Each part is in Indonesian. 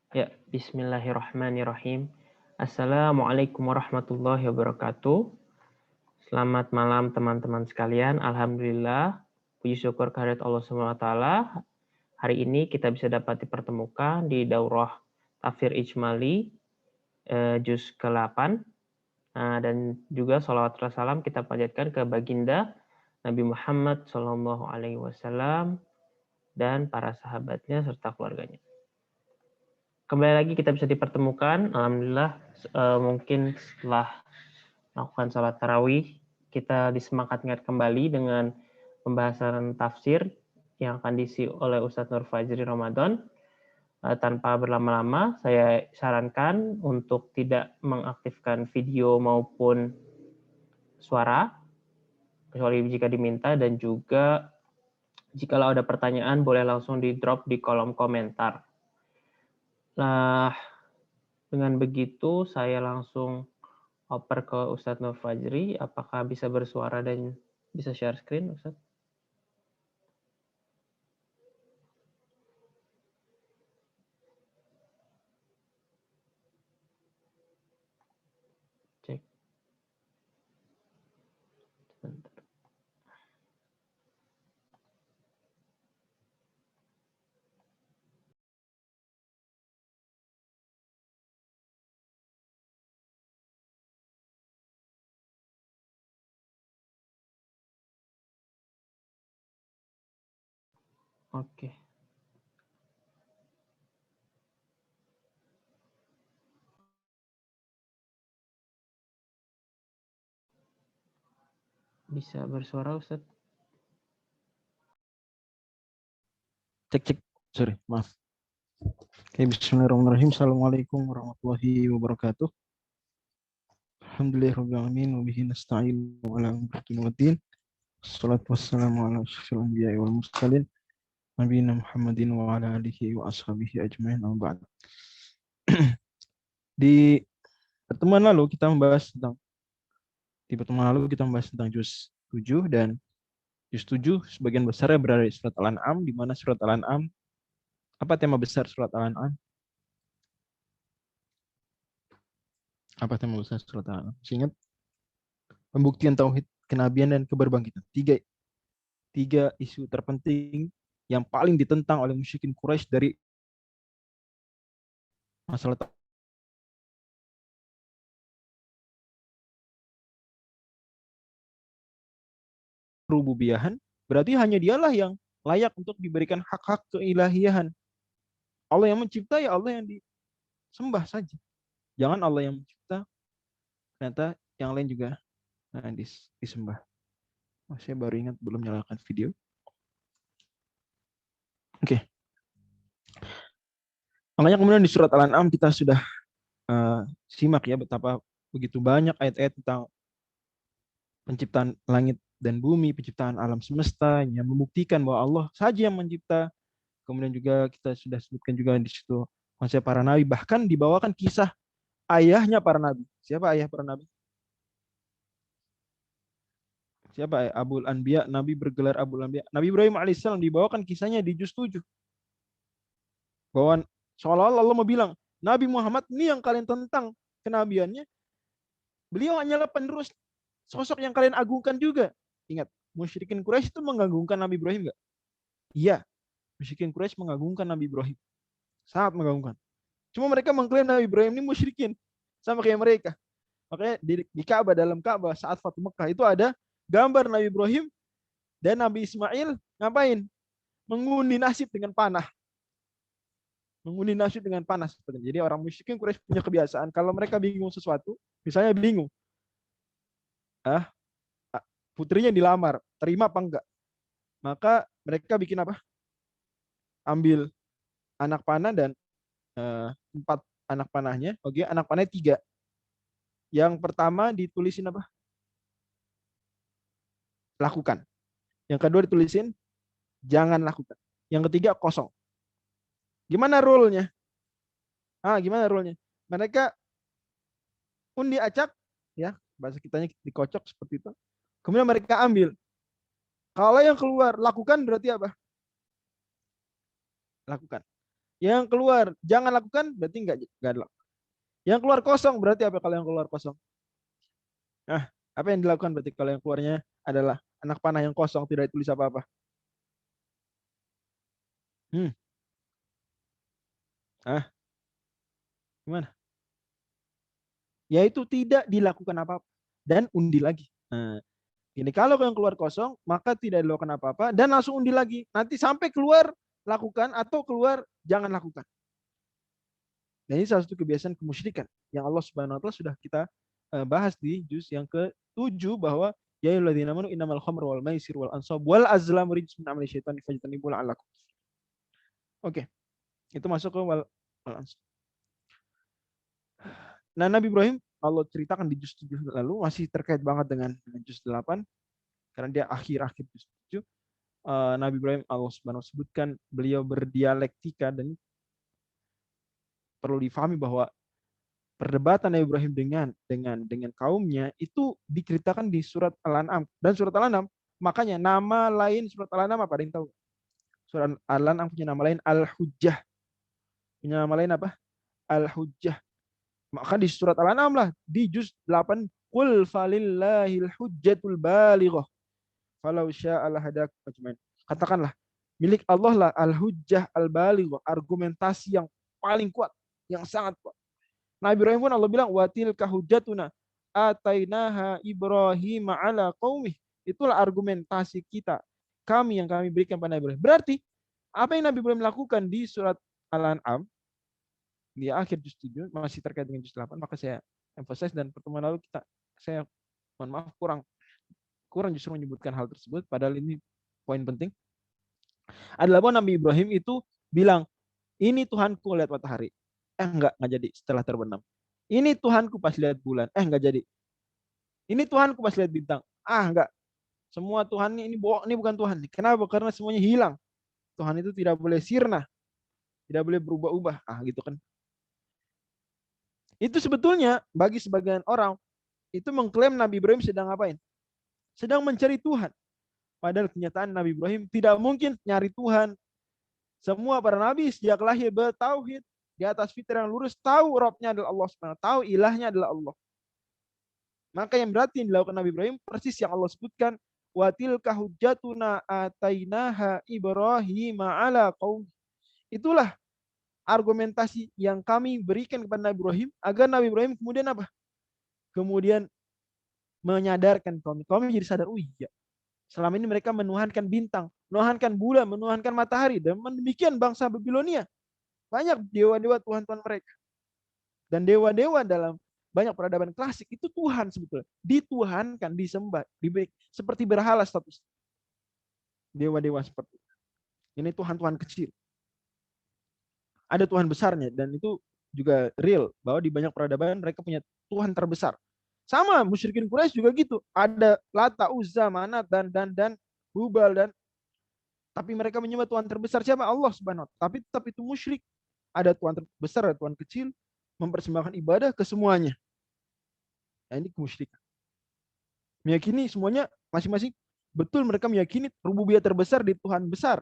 Ya, bismillahirrahmanirrahim. Assalamualaikum warahmatullahi wabarakatuh. Selamat malam teman-teman sekalian. Alhamdulillah, puji syukur kehadirat Allah SWT. Hari ini kita bisa dapat dipertemukan di daurah Tafsir Ijmali juz ke-8. Dan juga salawat dan salam kita panjatkan ke baginda Nabi Muhammad SAW dan para sahabatnya serta keluarganya. Kembali lagi kita bisa dipertemukan. Alhamdulillah, mungkin setelah melakukan sholat tarawih, kita disemangatkan kembali dengan pembahasan tafsir yang akan diisi oleh Ustadz Nur Fajri Ramadan. Tanpa berlama-lama, saya sarankan untuk tidak mengaktifkan video maupun suara, kecuali jika diminta, dan juga jikalau ada pertanyaan boleh langsung di-drop di kolom komentar. Nah, dengan begitu saya langsung oper ke Ustadz Nur Fajri. Apakah bisa bersuara dan bisa share screen, Ustadz? Cek. Sebentar. Oke. Bisa bersuara, Ustadz? Cek. Sorry, maaf. Oke, bismillahirrahmanirrahim. Assalamualaikum warahmatullahi wabarakatuh. Alhamdulillahirrahmanirrahim. Wabihi nasta'in wa ala umratin wa din. Assalatu wassalamu ala asyrafil anbiya'i wal mursalin. Nabiyina Muhammadin wa ala alihi wa ashabihi ajmain. Amma ba'd. Di pertemuan lalu kita membahas tentang juz 7, dan juz 7 sebagian besarnya berada di surat Al-An'am, di mana surat Al-An'am, apa tema besar surat Al-An'am? Apa tema besar surat Al-An'am? Ingat, pembuktian tauhid, kenabian, dan keberbangkitan. Tiga isu terpenting yang paling ditentang oleh musyrikin Quraisy dari masalah rububiyahan. Berarti hanya dialah yang layak untuk diberikan hak-hak keilahiyahan. Allah yang mencipta, ya Allah yang disembah saja. Jangan Allah yang mencipta, ternyata yang lain juga disembah. Saya baru ingat belum nyalakan video. Oke. Makanya kemudian di surat Al-An'am kita sudah simak ya betapa begitu banyak ayat-ayat tentang penciptaan langit dan bumi, penciptaan alam semesta yang membuktikan bahwa Allah saja yang mencipta. Kemudian juga kita sudah sebutkan juga di situ konsep para nabi, bahkan dibawakan kisah ayahnya para nabi. Siapa ayah para nabi? Siapa? Abul Anbiya, Nabi bergelar Abul Anbiya. Nabi Ibrahim alaihissalam dibawakan kisahnya di juz 7. Bahwa seolah-olah Allah mau bilang, Nabi Muhammad ini yang kalian tentang kenabiannya, beliau hanyalah penerus sosok yang kalian agungkan juga. Ingat, musyrikin Quraisy itu mengagungkan Nabi Ibrahim enggak? Iya, musyrikin Quraisy mengagungkan Nabi Ibrahim. Sangat mengagungkan. Cuma mereka mengklaim Nabi Ibrahim ini musyrikin. Sama kayak mereka. Makanya di Ka'bah, dalam Ka'bah saat Fatu Mekah itu ada gambar Nabi Ibrahim dan Nabi Ismail ngapain? Mengundi nasib dengan panah. Mengundi nasib dengan panah. Jadi orang musyrikin Quraisy punya kebiasaan kalau mereka bingung sesuatu, misalnya bingung, putrinya dilamar, terima apa enggak? Maka mereka bikin apa? Ambil anak panah dan 4 anak panahnya. Oke, anak panahnya 3. Yang pertama ditulisin apa? Lakukan. Yang kedua ditulisin jangan lakukan. Yang ketiga kosong. Gimana rule-nya? Gimana rule-nya? Mereka undi acak, ya bahasa kitanya dikocok seperti itu. Kemudian mereka ambil. Kalau yang keluar lakukan berarti apa? Lakukan. Yang keluar jangan lakukan berarti enggak ada. Yang keluar kosong berarti apa kalau yang keluar kosong? Nah, apa yang dilakukan berarti kalau yang keluarnya adalah anak panah yang kosong tidak ditulis apa-apa? Hmm, ah, gimana? Yaitu tidak dilakukan apa-apa dan undi lagi. Nah, ini kalau yang keluar kosong maka tidak dilakukan apa-apa dan langsung undi lagi. Nanti sampai keluar lakukan atau keluar jangan lakukan. Dan ini salah satu kebiasaan kemusyrikan yang Allah Subhanahu wa taala sudah kita bahas di juz yang ke-7 bahwa ya ayyuhalladzina amanu innamal khamru wal maisir wal ansab wal azlamu rijsun min amali syaitani fajtanibuhu la'allakum. Oke, itu masuk ke wal ansab. Nah, Nabi Ibrahim Allah ceritakan di juz 7 lalu masih terkait banget dengan juz 8 karena dia akhir-akhir juz 7. Nabi Ibrahim Allah Subhanahu wa taala sebutkan beliau berdialektika dan perlu difahami bahwa perdebatan Nabi Ibrahim dengan kaumnya itu diceritakan di surat Al-An'am dan surat Al-An'am makanya nama lain surat Al-An'am apa? Ada yang tahu? Surat Al-An'am punya nama lain Al-Hujjah. Punya nama lain apa? Al-Hujjah. Maka di surat Al-An'am lah di juz 8 qul falillahil hujjatul balighah falau syaa'a lahadakum ajmain. Katakanlah milik Allah lah al-hujjah al-balighah, argumentasi yang paling kuat, yang sangat kuat. Nabi Ibrahim pun Allah bilang watil kahujatuna atainaha Ibrahim ala qaumih. Itulah argumentasi kita. Kami yang kami berikan pada Nabi Ibrahim. Berarti apa yang Nabi Ibrahim lakukan di surat Al-An'am di akhir juz 7 masih terkait dengan juz 8, maka saya emphasize dan pertemuan lalu saya mohon maaf kurang justru menyebutkan hal tersebut padahal ini poin penting. Adalah bahwa Nabi Ibrahim itu bilang, "Ini Tuhanku lihat matahari." Enggak jadi setelah terbenam. Ini Tuhanku pas lihat bulan. Enggak jadi. Ini Tuhanku pas lihat bintang. Enggak. Semua Tuhan ini bohong, ini bukan Tuhan. Kenapa? Karena semuanya hilang. Tuhan itu tidak boleh sirna. Tidak boleh berubah-ubah. Gitu kan. Itu sebetulnya bagi sebagian orang itu mengklaim Nabi Ibrahim sedang ngapain? Sedang mencari Tuhan. Padahal kenyataan Nabi Ibrahim tidak mungkin nyari Tuhan. Semua para nabi sejak lahir bertauhid di atas fitrah yang lurus, tahu Rabbnya adalah Allah SWT, tahu ilahnya adalah Allah. Maka yang berarti yang dilakukan Nabi Ibrahim persis yang Allah sebutkan, wa tilka hujjatuna atainaha Ibrahim ala qaum. Itulah argumentasi yang kami berikan kepada Nabi Ibrahim agar Nabi Ibrahim kemudian apa? Kemudian menyadarkan kaum jadi sadar, oh iya, selama ini mereka menuhankan bintang, menuhankan bulan, menuhankan matahari, dan demikian bangsa Babilonia. Banyak dewa-dewa Tuhan-Tuhan mereka. Dan dewa-dewa dalam banyak peradaban klasik itu Tuhan sebetulnya. Dituhankan, disembah, seperti berhala status. Dewa-dewa seperti itu. Ini Tuhan-Tuhan kecil. Ada Tuhan besarnya dan itu juga real bahwa di banyak peradaban mereka punya Tuhan terbesar. Sama musyrikin Quraisy juga gitu. Ada Lata, Uzza, Manat dan Hubal dan tapi mereka menyembah Tuhan terbesar siapa? Allah Subhanahu wa taala. Tapi tetap itu musyrik. Ada Tuhan terbesar, ada Tuhan kecil, mempersembahkan ibadah ke semuanya. Nah, ini kemusyrikan. Meyakini semuanya masing-masing betul mereka meyakini rububiyah terbesar di Tuhan besar.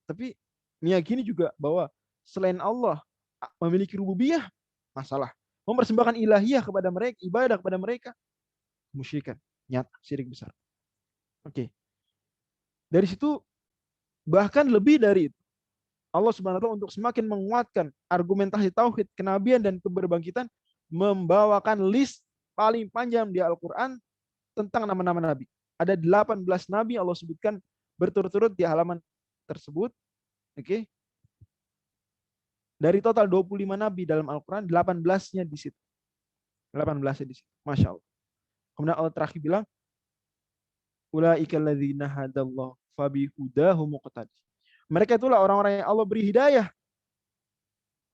Tapi meyakini juga bahwa selain Allah memiliki rububiyah, masalah. Mempersembahkan ilahiyah kepada mereka, ibadah kepada mereka, kemusyrikan. Nyata, syirik besar. Oke. Dari situ bahkan lebih dari itu. Allah Subhanahu wa taala untuk semakin menguatkan argumentasi tauhid, kenabian dan keberbangkitan membawakan list paling panjang di Al-Qur'an tentang nama-nama nabi. Ada 18 nabi Allah sebutkan berturut-turut di halaman tersebut. Oke. Dari total 25 nabi dalam Al-Qur'an, 18-nya di situ. 18-nya di situ. Masya Allah. Kemudian Allah terakhir bilang, ulaika alladzina hadallahu fabihudahu muqtadi. Mereka itulah orang-orang yang Allah beri hidayah.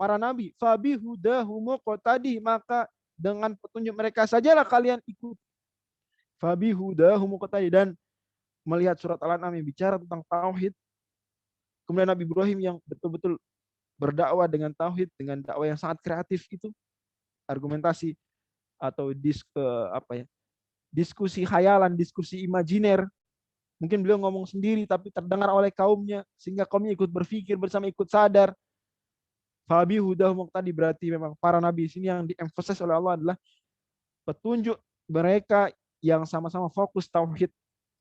Para nabi, fabihudahu muqtadi, maka dengan petunjuk mereka sajalah kalian ikut. Fabihudahu muqtadi, dan melihat surat Al-An'am yang bicara tentang tauhid. Kemudian Nabi Ibrahim yang betul-betul berdakwah dengan tauhid, dengan dakwah yang sangat kreatif itu, argumentasi atau diskusi khayalan, diskusi imajiner Mungkin beliau ngomong sendiri tapi terdengar oleh kaumnya sehingga kaumnya ikut berpikir bersama, ikut sadar. Fabi hudah muqtadi, berarti memang para nabi sini yang diemphasize oleh Allah adalah petunjuk mereka yang sama-sama fokus tauhid.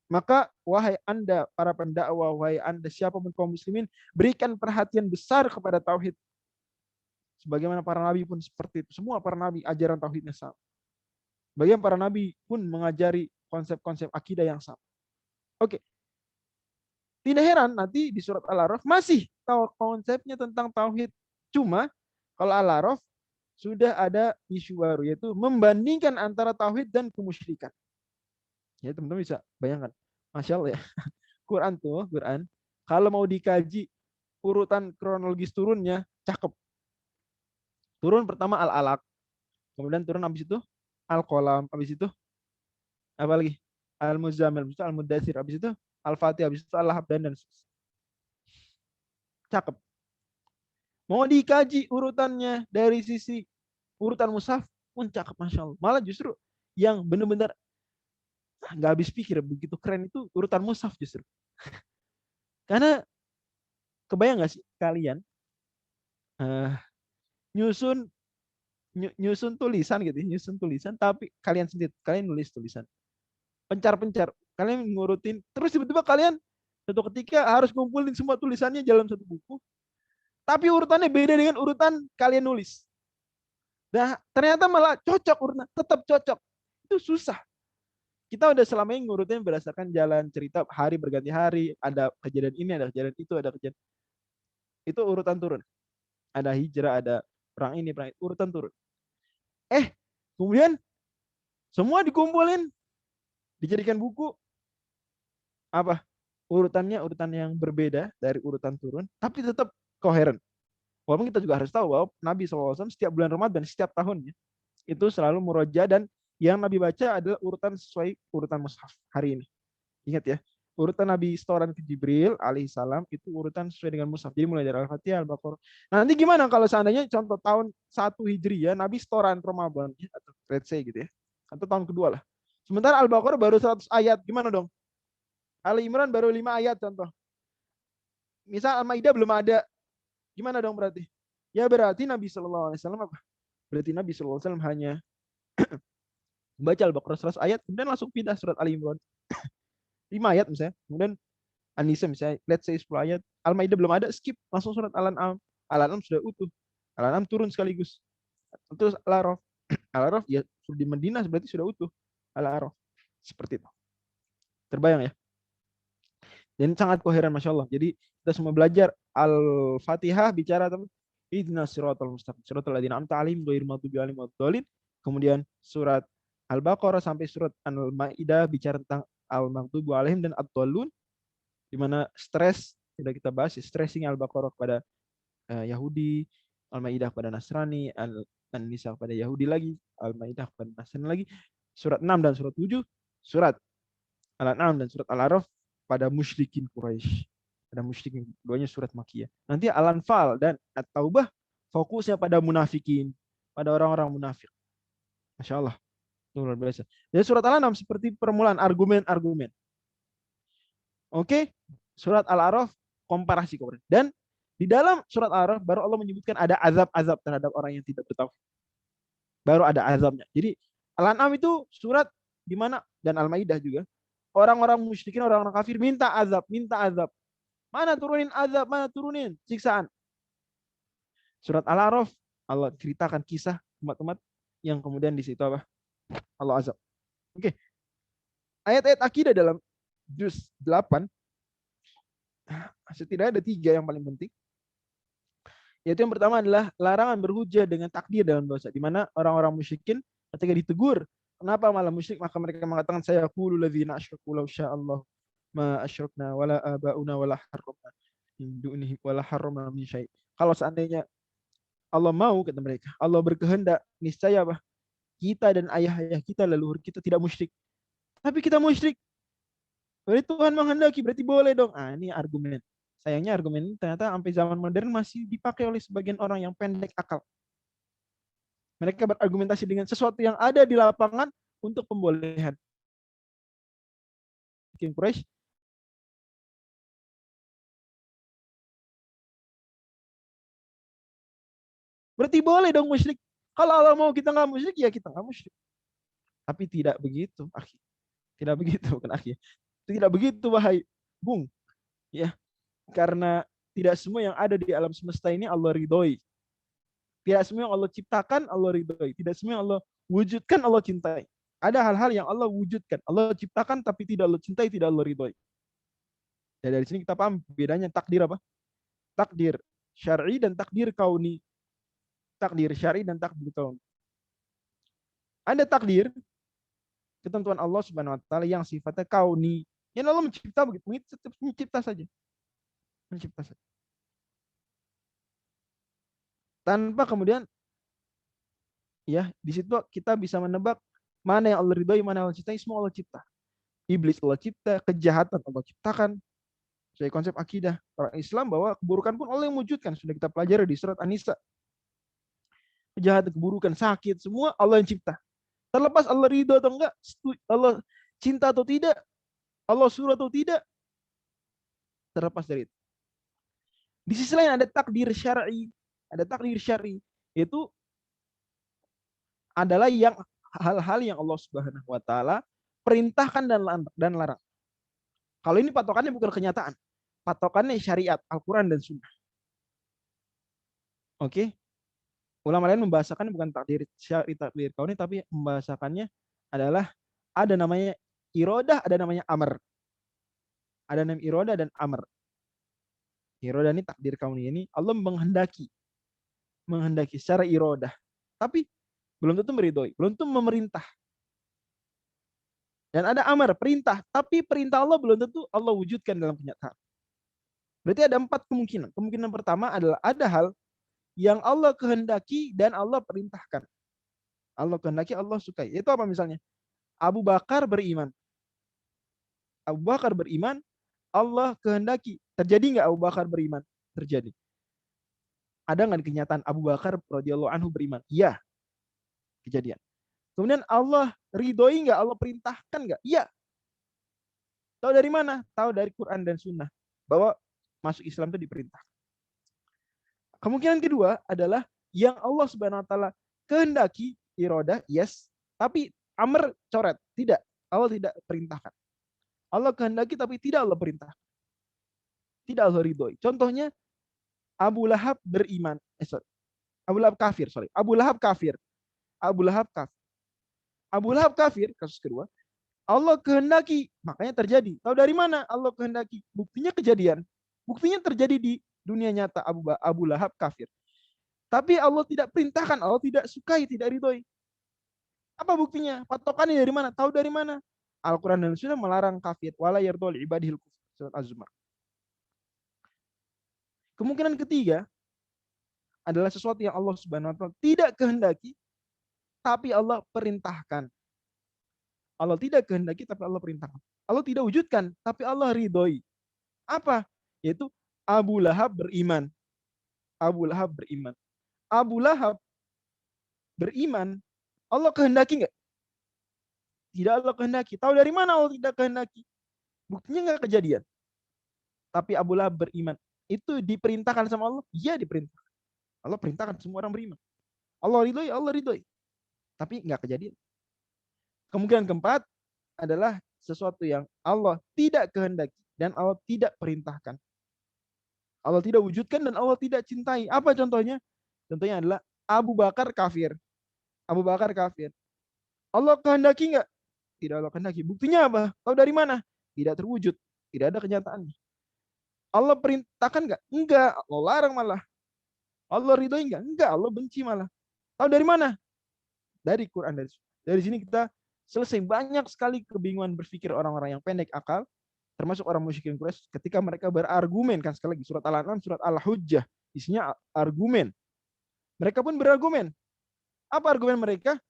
Maka wahai Anda para pendakwah, wahai Anda siapapun kaum muslimin, berikan perhatian besar kepada tauhid. Sebagaimana para nabi pun seperti itu. Semua para nabi ajaran tauhidnya sama. Bagian para nabi pun mengajari konsep-konsep akidah yang sama. Oke. Tidak heran nanti di surat Al-A'raf masih konsepnya tentang tauhid. Cuma kalau Al-A'raf sudah ada isu baru, yaitu membandingkan antara tauhid dan kemusyrikan. Ya teman-teman bisa bayangkan. Masya Allah ya. Quran kalau mau dikaji urutan kronologis turunnya cakep. Turun pertama Al-Alaq, kemudian turun habis itu Al-Qalam, habis itu apa lagi? Al-Muzammil, habis itu Al-Mudaththir, habis itu Al-Fatihah, habis itu Al-Lahab dan cakep. Mau dikaji urutannya dari sisi urutan mushaf pun cakep, Masya Allah. Malah justru yang benar-benar nggak habis pikir begitu keren itu urutan mushaf justru. Karena kebayang nggak sih kalian nyusun nyusun tulisan gitu, nyusun tulisan tapi kalian sendiri, kalian nulis tulisan. Pencar-pencar, kalian ngurutin, terus tiba-tiba kalian suatu ketika harus ngumpulin semua tulisannya dalam satu buku. Tapi urutannya beda dengan urutan kalian nulis. Nah, ternyata malah cocok urutan, tetap cocok. Itu susah. Kita udah selama ini ngurutin berdasarkan jalan cerita, hari berganti hari, ada kejadian ini, ada kejadian itu, ada kejadian. Itu urutan turun. Ada hijrah, ada perang ini, perang itu, urutan turun. Kemudian semua dikumpulin, dijadikan buku. Apa? Urutannya urutan yang berbeda dari urutan turun, tapi tetap koheren. Walaupun kita juga harus tahu bahwa Nabi SAW setiap bulan Ramadan, setiap tahunnya, itu selalu muroja, dan yang Nabi baca adalah urutan sesuai urutan mushaf hari ini. Ingat ya, urutan Nabi setoran ke Jibril alaihissalam itu urutan sesuai dengan mushaf. Jadi mulai dari Al-Fatihah, Al-Baqarah. Nanti gimana kalau seandainya contoh tahun 1 Hijriah, Nabi setoran Ramadan, atau let's say gitu ya, atau tahun kedua lah. Sementara Al-Baqarah baru 100 ayat, gimana dong? Ali Imran baru 5 ayat contoh. Misal Al-Maidah belum ada, gimana dong berarti? Ya berarti Nabi SAW apa? Berarti Nabi SAW hanya baca Al-Baqarah 100 ayat, kemudian langsung pindah surat Ali Imran. 5 ayat misalnya, kemudian An-Nisa misalnya, let's say 10 ayat, Al-Maidah belum ada, skip, langsung surat Al-An'am. Al-An'am sudah utuh. Al-An'am turun sekaligus. Terus Al-A'raf. Al-A'raf ya di Madinah berarti sudah utuh. Al-A'raf. Seperti itu. Terbayang ya? Dan sangat koheren, Masya Allah. Jadi kita semua belajar Al-Fatihah bicara tentang Ihdinas siratal mustaqim, siratal ladzina an'amta 'alaihim ghairil maghdubi 'alaihim waladdallin. Kemudian surat Al-Baqarah sampai surat Al-Maidah bicara tentang al-maghdubi 'alaihim dan ad-dallun, di mana stres sudah kita bahas, stressing Al-Baqarah kepada Yahudi, Al-Maidah kepada Nasrani, An-Nisa kepada Yahudi lagi, Al-Maidah kepada Nasrani lagi. Surat 6 dan surat 7, surat Al-An'am dan surat Al-A'raf pada musyrikin Quraisy. Pada musyrikin, keduanya surat Makkiyah. Nanti Al-Anfal dan At-Taubah fokusnya pada munafikin, pada orang-orang munafik. Masya Allah, luar biasa. Jadi surat Al-An'am seperti permulaan argumen-argumen. Oke, surat Al-A'raf komparasi kemudian. Dan di dalam surat Al-A'raf baru Allah menyebutkan ada azab-azab terhadap orang yang tidak bertauhid. Baru ada azabnya. Jadi Al-An'am itu surat di mana, dan Al-Maidah juga, orang-orang musyrikin, orang-orang kafir minta azab, minta azab. Mana turunin azab, mana turunin siksaan. Surat Al-A'raf Allah ceritakan kisah umat-umat yang kemudian di situ apa? Allah azab. Oke. Ayat-ayat akidah dalam juz 8 setidaknya ada 3 yang paling penting. Yaitu yang pertama adalah larangan berhujah dengan takdir dalam dosa, di mana orang-orang musyrikin ketika ditegur, kenapa malah musyrik, maka mereka mengatakan saya qulu ladzina asyraku law sya'allahu ma asyrokna wala abauna wala harramna min dunihi wala harramna min syai'. Kalau seandainya Allah mau, kata mereka, Allah berkehendak, niscaya apa? Kita dan ayah-ayah kita, leluhur kita tidak musyrik. Tapi kita musyrik. Berarti Tuhan menghendaki, berarti boleh dong. Ini argumen. Sayangnya argumen ini ternyata sampai zaman modern masih dipakai oleh sebagian orang yang pendek akal. Mereka berargumentasi dengan sesuatu yang ada di lapangan untuk pembolehan. Quraisy Berarti boleh dong musyrik. Kalau Allah mau kita nggak musyrik, ya kita nggak musyrik. Tapi tidak begitu, akhi. Tidak begitu, bukan akhi. Tidak begitu, wahai Bung. Ya, karena tidak semua yang ada di alam semesta ini Allah ridhoi. Tidak semua yang Allah ciptakan Allah ridhoi. Tidak semua yang Allah wujudkan Allah cintai. Ada hal-hal yang Allah wujudkan, Allah ciptakan tapi tidak Allah cintai, tidak Allah ridhoi. Ya, dari sini kita paham bedanya takdir apa? Takdir syar'i dan takdir kauni. Takdir syar'i dan takdir kauni. Ada takdir ketentuan Allah Subhanahu wa taala yang sifatnya kauni. Yang Allah mencipta begitu, mencipta saja. Mencipta saja. Tanpa kemudian ya di situ kita bisa menebak mana yang Allah ridhoi, mana yang Allah cintai, semua Allah cipta. Iblis Allah cipta, kejahatan Allah ciptakan. Saya konsep akidah orang Islam bahwa keburukan pun Allah yang wujudkan. Sudah kita pelajari di surat An-Nisa. Kejahatan, keburukan, sakit, semua Allah yang cipta. Terlepas Allah ridho atau enggak, Allah cinta atau tidak, Allah suruh atau tidak, terlepas dari itu. Di sisi lain ada takdir syar'i. Ada takdir syar'i. Itu adalah yang hal-hal yang Allah Subhanahu wa taala perintahkan dan larang. Kalau ini patokannya bukan kenyataan. Patokannya syariat, Al-Quran dan Sunnah. Oke? Ulama lain membahasakan bukan takdir syar'i, takdir kauni, tapi membahasakannya adalah ada namanya irodah, ada namanya amr. Ada namanya irodah dan amr. Irodah ini takdir kauni ini Allah menghendaki secara irodah. Tapi belum tentu meridhoi, belum tentu memerintah. Dan ada amar, perintah, tapi perintah Allah belum tentu Allah wujudkan dalam kenyataan. Berarti ada 4 kemungkinan. Kemungkinan pertama adalah ada hal yang Allah kehendaki dan Allah perintahkan. Allah kehendaki, Allah sukai. Itu apa misalnya? Abu Bakar beriman. Abu Bakar beriman, Allah kehendaki. Terjadi nggak Abu Bakar beriman? Terjadi. Ada nggak di kenyataan Abu Bakar radhiyallahu anhu beriman? Iya. Kejadian. Kemudian Allah ridhoi nggak? Allah perintahkan nggak? Iya. Tahu dari mana? Tahu dari Quran dan Sunnah. Bahwa masuk Islam itu diperintah. Kemungkinan kedua adalah yang Allah Subhanahu wa taala kehendaki, irodah, yes, tapi amr coret, tidak. Allah tidak perintahkan. Allah kehendaki tapi tidak Allah perintahkan. Tidak Allah ridhoi. Contohnya Abu Lahab beriman. Abu Lahab kafir, Abu Lahab kafir. Abu Lahab kafir. Abu Lahab kafir, kasus kedua. Allah kehendaki, makanya terjadi. Tahu dari mana Allah kehendaki? Buktinya kejadian. Buktinya terjadi di dunia nyata. Abu Lahab kafir. Tapi Allah tidak perintahkan, Allah tidak sukai, tidak ridhoi. Apa buktinya? Patokannya dari mana? Tahu dari mana? Al-Quran dan Sunnah melarang kafir. Wala yardol ibadihil kufur. Surat Az-Zumar. Kemungkinan ketiga adalah sesuatu yang Allah Subhanahu wa taala tidak kehendaki, tapi Allah perintahkan. Allah tidak kehendaki, tapi Allah perintahkan. Allah tidak wujudkan, tapi Allah ridhoi. Apa? Yaitu Abu Lahab beriman. Abu Lahab beriman. Abu Lahab beriman. Allah kehendaki nggak? Tidak Allah kehendaki. Tahu dari mana Allah tidak kehendaki? Buktinya nggak kejadian. Tapi Abu Lahab beriman. Itu diperintahkan sama Allah? Iya diperintahkan. Allah perintahkan semua orang beriman. Allah ridhoi. Tapi nggak kejadian. Kemungkinan keempat adalah sesuatu yang Allah tidak kehendaki dan Allah tidak perintahkan. Allah tidak wujudkan dan Allah tidak cintai. Apa contohnya? Contohnya adalah Abu Bakar kafir. Abu Bakar kafir. Allah kehendaki nggak? Tidak Allah kehendaki. Buktinya apa? Tahu dari mana? Tidak terwujud. Tidak ada kenyataannya. Allah perintahkan nggak? Enggak. Allah larang malah. Allah ridhoi nggak? Enggak. Allah benci malah. Tahu dari mana? Dari Quran. Dari sini kita selesai banyak sekali kebingungan berpikir orang-orang yang pendek akal, termasuk orang musyrikin Quraisy ketika mereka berargumen. Kan sekali lagi surat Al-An'am, surat Al-Hujjah, isinya argumen. Mereka pun berargumen. Apa argumen mereka?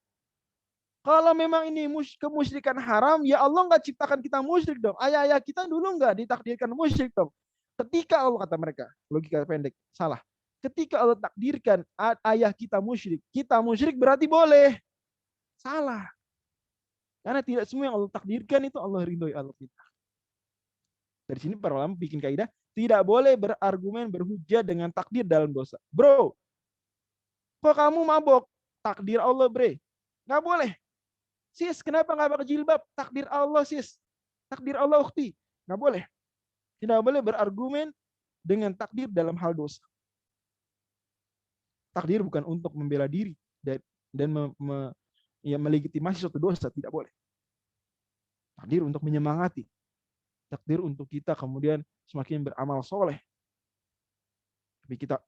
Kalau memang ini kemusyrikan haram, ya Allah nggak ciptakan kita musyrik dong. Ayah-ayah kita dulu nggak ditakdirkan musyrik dong. Ketika Allah, kata mereka, logika pendek, salah. Ketika Allah takdirkan ayah kita musyrik berarti boleh. Salah. Karena tidak semua yang Allah takdirkan itu Allah ridhoi, Allah perintah. Dari sini para ulama bikin kaidah, tidak boleh berargumen berhujjah dengan takdir dalam dosa. Bro, Kok kamu mabok? Takdir Allah, bre. Nggak boleh. Sis, kenapa nggak pakai jilbab? Takdir Allah, sis. Takdir Allah, ukhti. Nggak boleh. Tidak boleh berargumen dengan takdir dalam hal dosa. Takdir bukan untuk membela diri dan melegitimasi suatu dosa, tidak boleh. Takdir untuk menyemangati. Takdir untuk kita kemudian semakin beramal soleh. Tapi kita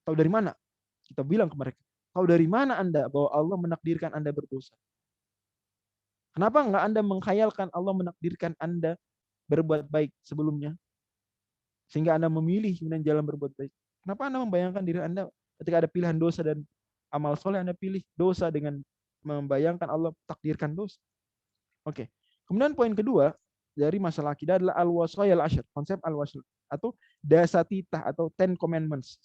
tahu dari mana? Kita bilang ke mereka, tahu dari mana Anda bahwa Allah menakdirkan Anda berdosa? Kenapa enggak Anda mengkhayalkan Allah menakdirkan Anda berbuat baik sebelumnya? Sehingga Anda memilih kemudian jalan berbuat baik. Kenapa Anda membayangkan diri Anda ketika ada pilihan dosa dan amal soleh, Anda pilih dosa dengan membayangkan Allah takdirkan dosa? Oke. Kemudian poin kedua dari masalah akidah adalah al-wasayal asyar, konsep al-wasayal atau dasatitah atau Ten Commandments.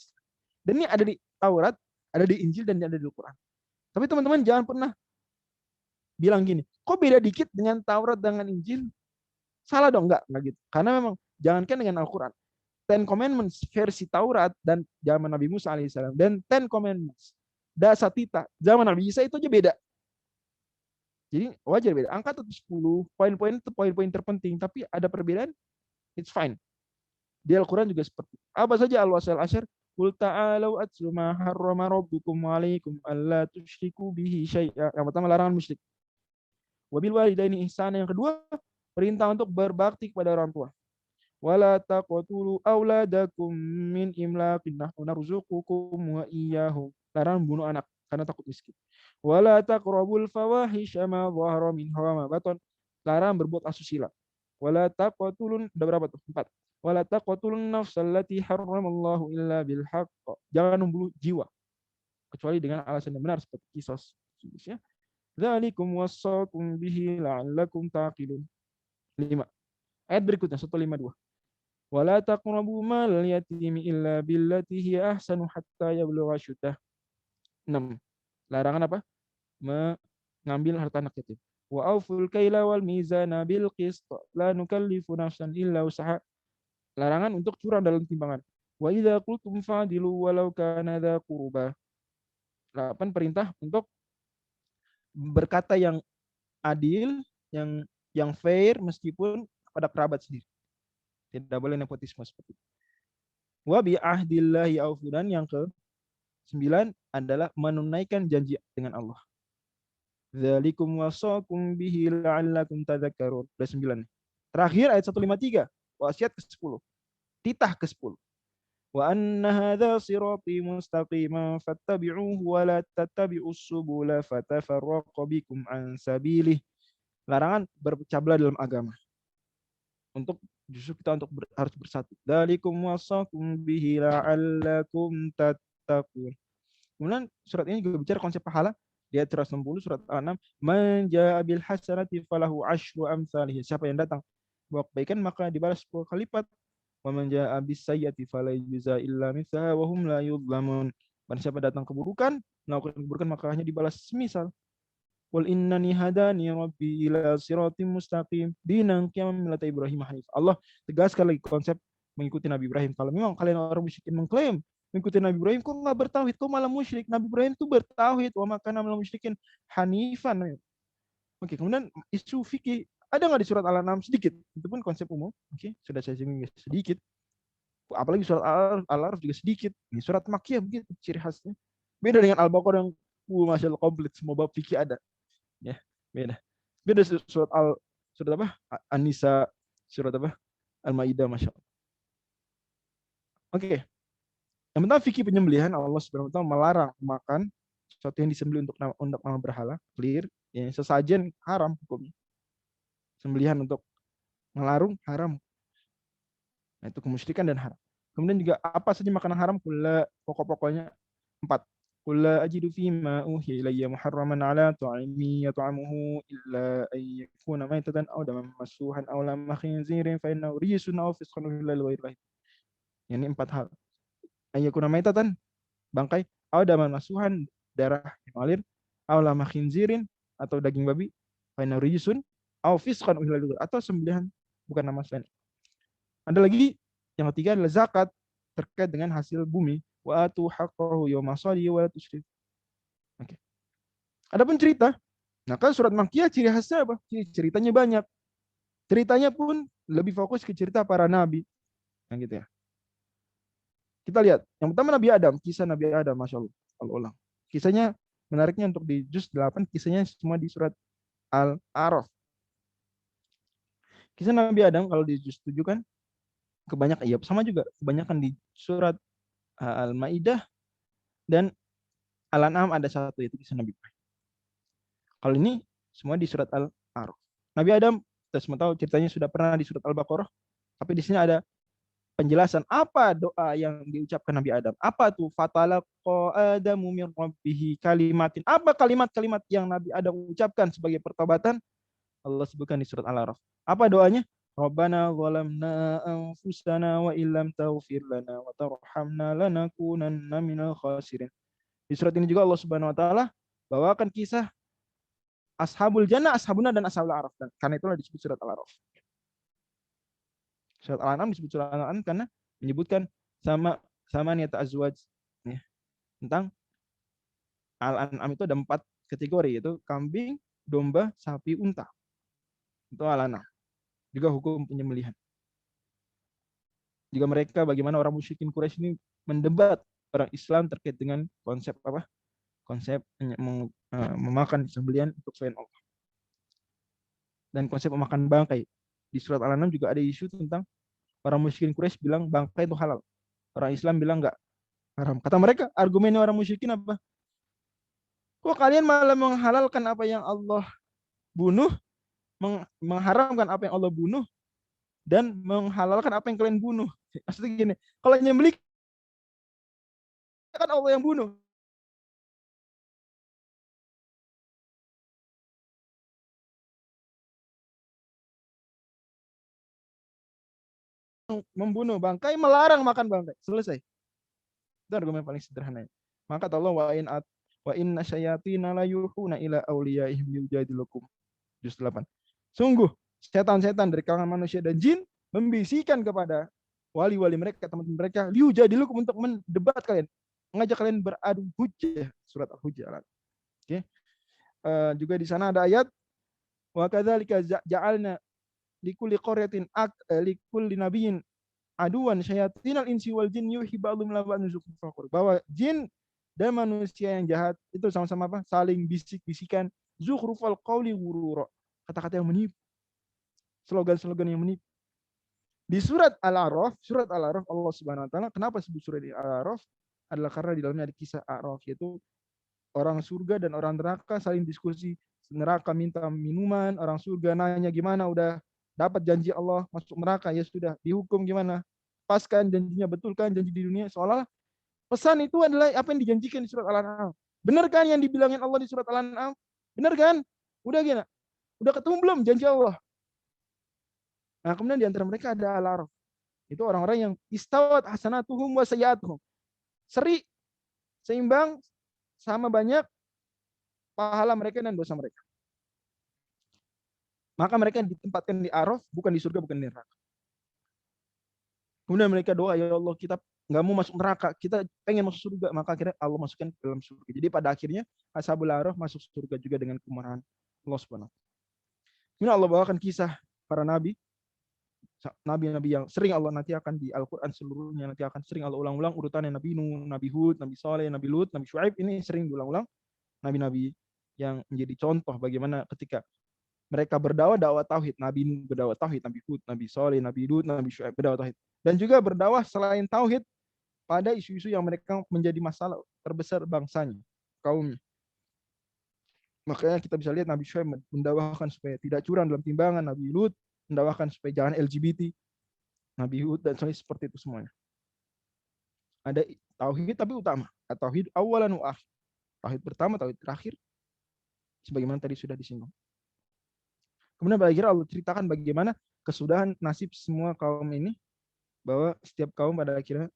Dan ini ada di Taurat, ada di Injil, dan ada di Al-Quran. Tapi teman-teman jangan pernah bilang gini, kok beda dikit dengan Taurat dengan Injil? Salah dong, enggak gitu. Karena memang jangankan dengan Al-Quran. Ten Commandments versi Taurat dan zaman Nabi Musa alaihissalam dan Ten Commandments dasatita zaman Nabi Isa itu aja beda. Jadi wajar beda. Angka tetap 10, poin-poin itu poin-poin terpenting, tapi ada perbedaan, it's fine. Di Al-Quran juga seperti apa saja al-wasal asyar, qul ta'alu atlu ma harrama rabbukum 'alaikum alla tusyriku bihi syai'a. Yang pertama larangan musyrik. Wabil walidaini ihsana. Yang kedua, perintah untuk berbakti kepada orang tua. Wala taqtulu auladakum min imlaqin nahnu narzuqukum wa iyyahum. Larangan bunuh anak karena takut miskin. Wala taqrabul fawahisha ma dhahara minha wa ma batan. Larangan berbuat asusila. Wala taqtulun, udah berapa tuh? 4. Wala taqtulun nafsal lati harramallahu illa bil haqq. Jangan membunuh jiwa kecuali dengan alasan yang benar seperti qisas. Ya. Dzalikum wasaqum bihi la'allakum taqilun. 5. Ayat berikutnya 152. Wala taqrabu mal yatimi illa billati hiya ahsanu hatta yablugha syuddah. 6. Larangan apa? Mengambil harta anak yatim. Wa auful kaila wal mizana bil qist la nukallifu nafsan illa usaha. Larangan untuk curang dalam timbangan. Wa idza qultum fa'dilu walau kana dza qurba. 8. Perintah untuk berkata yang adil, yang fair meskipun pada kerabat sendiri. Tidak boleh nepotisme seperti itu. Wa bi ahdillahi aufu. Dan yang ke-9 adalah menunaikan janji dengan Allah. Dzalikum wasaqum bihi la'allakum tadzakkarun. Ada 9. Terakhir ayat 153, wasiat ke-10. Titah ke-10. Wa anna hadza sirati mustaqiman fattabi'uhu wa la tattabi'us subula fatafarraqa bikum an sabilih. Larangan berpecah belah dalam agama. Untuk justru kita harus bersatu. Dzalikum wasaqum bihi la'allakum tattaqun. Kemudian surat ini juga bicara konsep pahala. Di ayat 160 surat Al-An'am, man jaa bil hasanati falahu asyru amsalih. Siapa yang datang bawa kebaikan maka dibalas 10 kali lipat. Wa man jaa bis sayyati fala yujza illa mithlaha wa hum la yudhlamun. Dan siapa datang keburukan, melakukan keburukan maka hanya dibalas semisal. Qul innani hadani rabbi ila siratim mustaqim dinan qiyaman millata Ibrahim hanif. Allah tegaskan lagi konsep mengikuti Nabi Ibrahim. Kalau memang kalian orang musyrikin mengklaim mengikuti Nabi Ibrahim, kok nggak bertauhid, kok malah musyrik? Nabi Ibrahim itu bertauhid, wa makana minal musyrikin hanifan. Oke, kemudian isu fikih ada nggak di surat Al-An'am? Sedikit. Itu pun konsep umum. Oke, sudah saya singgung sedikit. Apalagi surat Al-Araf juga sedikit. Ini surat Makkiyah begitu ciri khasnya. Beda dengan Al-Baqarah yang masya Allah komplit, semua bab fikih ada. Ya, beda surat apa? An-Nisa, surat apa? Al-Maidah, masya Allah. Oke. Yang pertama fikih penyembelihan, Allah Subhanahu wa taala melarang makan sesuatu yang disembelih untuk nama berhala, clear. Yang sesajen haram hukumnya. Sembelihan untuk melarung haram. Nah, itu kemusyrikan dan haram. Kemudian juga apa saja makanan haram, pokok-pokoknya 4. Qul la ajidu fima uhiya ilayya muharraman ala ta'imi yat'amuhu illa ay yakuna maytatan aw daman masfuhan aw lahma khinzirin fa innahu rijsun aw fisqun illa lillahi. Ini 4 hal. Ay yakuna maytatan, bangkai, aw daman masfuhan, darah yang mengalir, aw lahma khinzirin, atau daging babi, fa innahu rijsun aw fisqun illa lillahi, atau sembelihan bukan nama selain. Ada lagi yang ketiga adalah zakat terkait dengan hasil bumi. wa atu haqqahu yawma hasadihi wa la tusrifu. Oke. Adapun cerita, nah kan surat Makkiyah ciri khasnya apa? Ceritanya banyak. Ceritanya pun lebih fokus ke cerita para nabi. Nah, gitu ya. Kita lihat. Yang pertama Nabi Adam, kisah Nabi Adam, Masya Allah. Al-Ulang. Kisahnya menariknya untuk di juz 8, kisahnya semua di surat Al-A'raf. Kisah Nabi Adam kalau di juz 7 kan kebanyakan, ya sama juga, kebanyakan di surat Al-Maidah dan Al-An'am ada satu, itu kisah Nabi Ibrahim. Kalau ini semua di surat Al-A'raf. Nabi Adam, kita semua tahu ceritanya sudah pernah di surat Al-Baqarah, tapi di sini ada penjelasan apa doa yang diucapkan Nabi Adam. Apa tuh? Fatalaqa Adamu min rabbihi kalimatin. Apa kalimat-kalimat yang Nabi Adam ucapkan sebagai pertobatan? Allah sebutkan di surat Al-A'raf. Apa doanya? Rabbana zalamna anfusana wa illam taghfir lana wa tarhamna lanakunanna minal khasirin. Di surat ini juga Allah Subhanahu wa taala bawakan kisah Ashabul Jannah, Ashabuna dan Ashabul A'raf. Dan karena itulah disebut surat Al-A'raf. Surat Al-An'am disebut surat Al-An'am karena menyebutkan sama niat azwaj, ya. Tentang Al-An'am itu ada 4 kategori, yaitu kambing, domba, sapi, unta. Itu Al-An'am. Juga hukum penyembelihan. Juga mereka, bagaimana orang musyrikin Quraisy ini mendebat orang Islam terkait dengan konsep apa? Konsep memakan sembelihan untuk selain Allah. Dan konsep memakan bangkai. Di surat Al-An'am juga ada isu tentang orang musyrikin Quraisy bilang bangkai itu halal. Orang Islam bilang enggak, haram. Kata mereka, argumennya orang musyrikin apa? Kok kalian malah menghalalkan apa yang Allah bunuh, mengharamkan apa yang Allah bunuh, dan menghalalkan apa yang kalian bunuh? Maksudnya gini, kalau nyembelih kan Allah yang bunuh. Membunuh bangkai, melarang makan bangkai. Selesai. Itu argumen paling sederhana. Maka Allah wa inna syayatina la yuhuna ila awliyaihim yujadilukum. Juz 8. Sungguh setan-setan dari kalangan manusia dan jin membisikkan kepada wali-wali mereka, teman-teman mereka, liujadilukum, untuk mendebat kalian, mengajak kalian beradu hujjah. Surat Al-Hujjah. Oke. Juga di sana ada ayat wa kadzalika ja'alna likulli qaryatin likulli nabiyyin aduan syayatinal insi wal jin yuhi ba'dhum ila ba'dhin zukhrufal, bahwa jin dan manusia yang jahat itu sama-sama apa? Saling bisik-bisikan, zukhrufal qawli ghurura, kata-kata yang menipu, slogan-slogan yang menipu. Di surat Al-A'raf, Allah Subhanahu wa taala, kenapa sebut surat Al-A'raf? Adalah karena di dalamnya ada kisah A'raf, yaitu orang surga dan orang neraka saling diskusi. Neraka minta minuman, orang surga nanya gimana, udah dapat janji Allah masuk neraka, ya sudah dihukum gimana, paskan janjinya, betulkan janji di dunia. Seolah pesan itu adalah apa yang dijanjikan di surat Al-An'am. Benar kan yang dibilangin Allah di surat Al-An'am? Benar kan? Udah gini, udah ketemu belum janji Allah? Nah, kemudian di antara mereka ada Al-A'raf. Itu orang-orang yang istawat hasanatuhum wa sayyi'atuhum. Seri, seimbang, sama banyak pahala mereka dan dosa mereka. Maka mereka ditempatkan di Araf, bukan di surga, bukan di neraka. Kemudian mereka doa, ya Allah, kita nggak mau masuk neraka, kita pengen masuk surga. Maka akhirnya Allah masukkan ke dalam surga. Jadi pada akhirnya Ashabul Araf masuk surga juga dengan kemurahan Allah Subhanahu. Kemudian Allah bawakan kisah para nabi, nabi-nabi yang sering Allah nanti akan di Al-Quran seluruhnya nanti akan sering Allah ulang-ulang urutannya. Nabi Nuh, Nabi Hud, Nabi Saleh, Nabi Lut, Nabi Syuaib, ini sering diulang-ulang. Nabi-nabi yang menjadi contoh bagaimana ketika mereka berdakwah tauhid. Nabi Nuh berdakwah tauhid, Nabi Hud, Nabi Saleh, Nabi Lut, Nabi Syuaib berdakwah tauhid. Dan juga berdakwah selain tauhid pada isu-isu yang mereka menjadi masalah terbesar bangsanya, kaumnya. Makanya kita bisa lihat Nabi Syuaib mendakwahkan supaya tidak curang dalam timbangan, Nabi Lut mendakwahkan supaya jangan LGBT, Nabi Hud dan seperti itu semuanya. Ada tauhid tapi utama, tauhid awalan wa akhir. Tauhid pertama, tauhid terakhir, sebagaimana tadi sudah disinggung. Kemudian pada akhirnya Allah ceritakan bagaimana kesudahan nasib semua kaum ini, bahwa setiap kaum pada akhirnya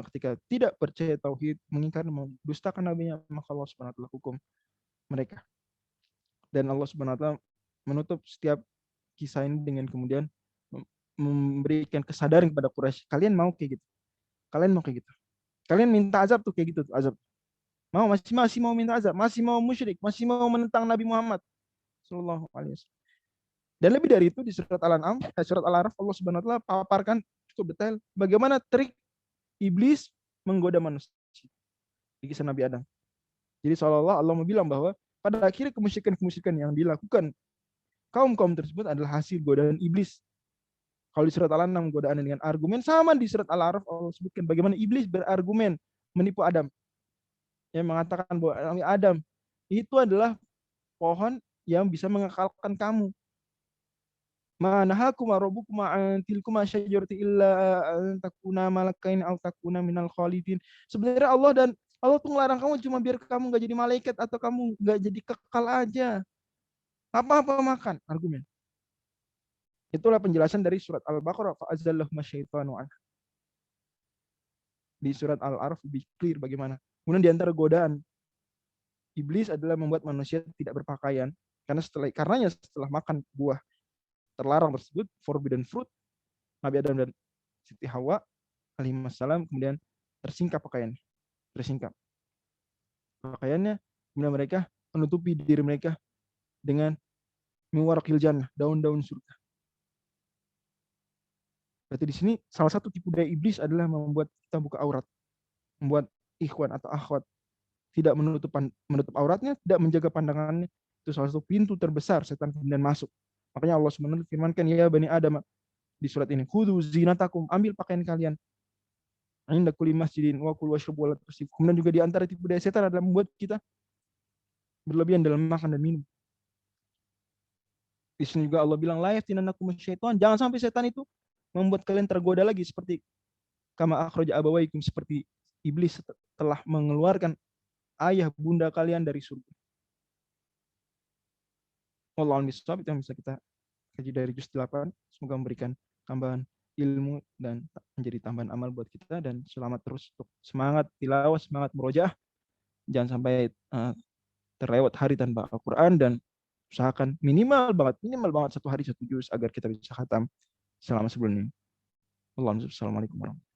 ketika tidak percaya tauhid, mengingkari, mendustakan nabinya, maka Allah Subhanahu wa taala hukum mereka. Dan Allah Subhanahu wa taala menutup setiap kisah ini dengan kemudian memberikan kesadaran kepada Quraisy, kalian mau kayak gitu? Kalian mau kayak gitu? Kalian minta azab tuh kayak gitu tuh, azab. Masih mau minta azab, masih mau musyrik, masih mau menentang Nabi Muhammad sallallahu alaihi wasallam. Dan lebih dari itu di surat Al-An'am, surat Al-Araf Allah Subhanahu wa taala paparkan cukup detail bagaimana trik iblis menggoda manusia di kisah Nabi Adam. Jadi seolah-olah Allah mau bilang bahwa pada akhirnya kemusyrikan-kemusyrikan yang dilakukan kaum-kaum tersebut adalah hasil godaan iblis. Kalau di surat Al-An'am godaan dengan argumen, sama di surat Al-Araf Allah sebutkan bagaimana iblis berargumen menipu Adam. Yang mengatakan bahwa Adam itu adalah pohon yang bisa mengekalkan kamu. Manahakum rabbukum an tilkuma syajarati illa an takuna malakain aw takuna minal khalidin. Sebenarnya Allah tuh ngelarang kamu cuma biar kamu nggak jadi malaikat atau kamu nggak jadi kekal aja. Apa-apa makan, argumen. Itulah penjelasan dari surat Al-Baqarah, fa'azallahuma syaitanu anha. Di surat Al-Araf lebih clear bagaimana. Kemudian di antara godaan iblis adalah membuat manusia tidak berpakaian karenanya setelah makan buah terlarang tersebut, forbidden fruit, Nabi Adam dan Siti Hawa alaihissalam kemudian tersingkap pakaiannya, kemudian mereka menutupi diri mereka dengan miwarakil jannah, daun-daun surga. Berarti di sini salah satu tipu daya iblis adalah membuat kita buka aurat, membuat ikhwan atau akhwat tidak menutup auratnya, tidak menjaga pandangannya. Itu salah satu pintu terbesar setan kemudian masuk. Makanya Allah SWT firmankan, ya Bani Adam di surat ini, khudhu zinatakum, ambil pakaian kalian. Inda kulli masjidin wa kulu washrabu wa la tusrifu. Kemudian juga di antara tipu daya setan adalah membuat kita berlebihan dalam makan dan minum. Di sini juga Allah bilang, la yaftinannakum syaitan, jangan sampai setan itu membuat kalian tergoda lagi seperti kama akhraja abawaikum, seperti iblis telah mengeluarkan ayah bunda kalian dari surga. Wallahu a'lam, itu yang bisa kita kaji dari juz 8. Semoga memberikan tambahan ilmu dan menjadi tambahan amal buat kita, dan selamat terus untuk semangat tilawah, semangat murojaah. Jangan sampai terlewat hari tanpa Al-Quran, dan usahakan minimal banget 1 hari 1 juz agar kita bisa khatam selama sebulan ini. Assalamualaikum warahmatullahi wabarakatuh.